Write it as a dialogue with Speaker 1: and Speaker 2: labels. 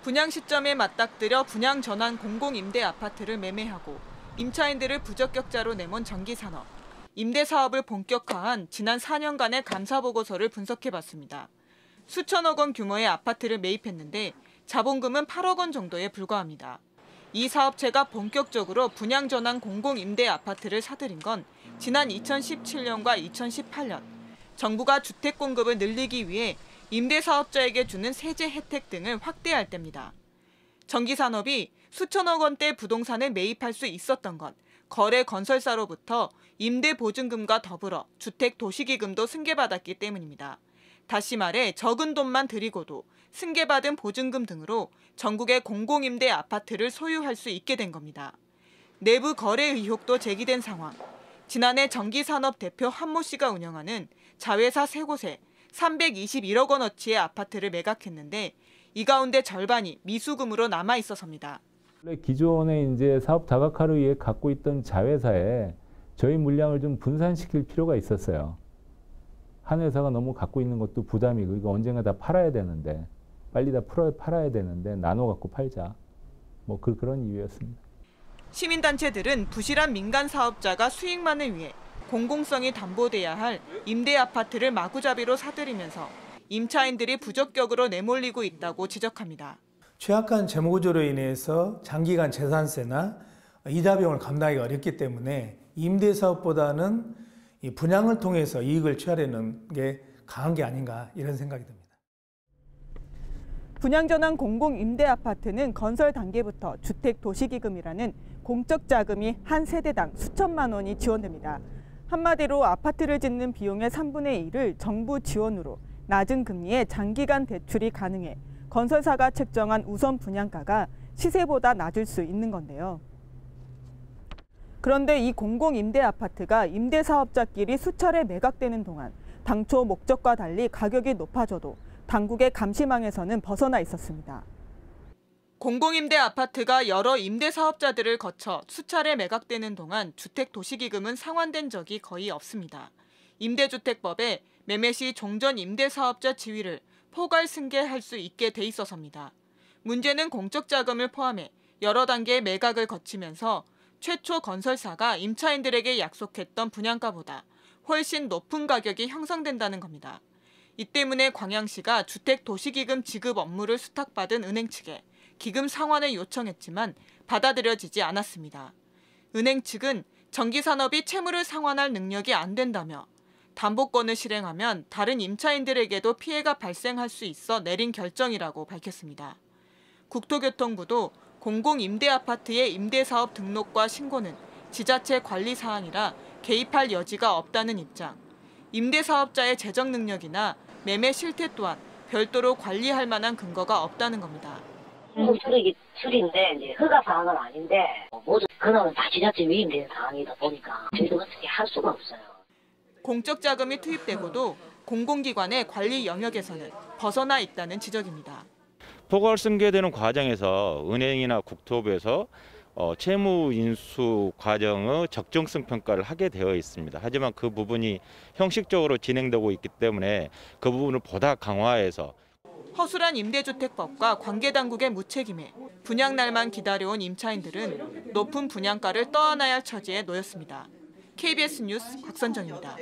Speaker 1: 분양 시점에 맞닥뜨려 분양 전환 공공임대 아파트를 매매하고 임차인들을 부적격자로 내몬 전기산업. 임대 사업을 본격화한 지난 4년간의 감사보고서를 분석해봤습니다. 수천억 원 규모의 아파트를 매입했는데 자본금은 8억 원 정도에 불과합니다. 이 사업체가 본격적으로 분양 전환 공공임대 아파트를 사들인 건 지난 2017년과 2018년. 정부가 주택 공급을 늘리기 위해 임대사업자에게 주는 세제 혜택 등을 확대할 때입니다. 전기산업이 수천억 원대 부동산을 매입할 수 있었던 건 거래 건설사로부터 임대보증금과 더불어 주택도시기금도 승계받았기 때문입니다. 다시 말해 적은 돈만 들이고도 승계받은 보증금 등으로 전국의 공공임대 아파트를 소유할 수 있게 된 겁니다. 내부 거래 의혹도 제기된 상황. 지난해 전기산업 대표 한모 씨가 운영하는 자회사 3곳에 321억 원어치의 아파트를 매각했는데 이 가운데 절반이 미수금으로 남아 있어서입니다.
Speaker 2: 기존에 이제 사업 다각화를 위해 갖고 있던 자회사에 저희 물량을 좀 분산시킬 필요가 있었어요. 한 회사가 너무 갖고 있는 것도 부담이고 이거 언젠가 다 팔아야 되는데 빨리 다 팔아야 되는데 나눠 갖고 팔자. 뭐 그런 이유였습니다.
Speaker 1: 시민단체들은 부실한 민간 사업자가 수익만을 위해 공공성이 담보돼야 할 임대 아파트를 마구잡이로 사들이면서 임차인들이 부적격으로 내몰리고 있다고 지적합니다.
Speaker 3: 취약한 재무구조로 인해서 장기간 재산세나 이자 비용을 감당하기 어렵기 때문에 임대사업보다는 이 분양을 통해서 이익을 취하려는 게 강한 게 아닌가 이런 생각이 듭니다.
Speaker 1: 분양전환 공공임대아파트는 건설 단계부터 주택도시기금이라는 공적 자금이 한 세대당 수천만 원이 지원됩니다. 한마디로 아파트를 짓는 비용의 3분의 1을 정부 지원으로 낮은 금리에 장기간 대출이 가능해 건설사가 책정한 우선 분양가가 시세보다 낮을 수 있는 건데요. 그런데 이 공공임대아파트가 임대사업자끼리 수차례 매각되는 동안 당초 목적과 달리 가격이 높아져도 당국의 감시망에서는 벗어나 있었습니다. 공공임대 아파트가 여러 임대사업자들을 거쳐 수차례 매각되는 동안 주택도시기금은 상환된 적이 거의 없습니다. 임대주택법에 매매 시 종전 임대사업자 지위를 포괄 승계할 수 있게 돼 있어서입니다. 문제는 공적 자금을 포함해 여러 단계의 매각을 거치면서 최초 건설사가 임차인들에게 약속했던 분양가보다 훨씬 높은 가격이 형성된다는 겁니다. 이 때문에 광양시가 주택도시기금 지급 업무를 수탁받은 은행 측에 기금 상환을 요청했지만 받아들여지지 않았습니다. 은행 측은 전기산업이 채무를 상환할 능력이 안 된다며 담보권을 실행하면 다른 임차인들에게도 피해가 발생할 수 있어 내린 결정이라고 밝혔습니다. 국토교통부도 공공임대아파트의 임대사업 등록과 신고는 지자체 관리 사항이라 개입할 여지가 없다는 입장. 임대사업자의 재정 능력이나 매매 실태 또한 별도로 관리할 만한 근거가 없다는 겁니다.
Speaker 4: 수리인데 이제 허가 사항은 아닌데 모두 그놈은 다 지자체 위임된 사항이다 보니까 저희도 어떻게 할 수가 없어요.
Speaker 1: 공적 자금이 투입되고도 공공기관의 관리 영역에서는 벗어나 있다는 지적입니다.
Speaker 5: 포괄 승계되는 과정에서 은행이나 국토부에서 채무 인수 과정의 적정성 평가를 하게 되어 있습니다. 하지만 그 부분이 형식적으로 진행되고 있기 때문에 그 부분을 보다 강화해서
Speaker 1: 허술한 임대주택법과 관계당국의 무책임에 분양날만 기다려온 임차인들은 높은 분양가를 떠안아야 할 처지에 놓였습니다. KBS 뉴스 곽선정입니다.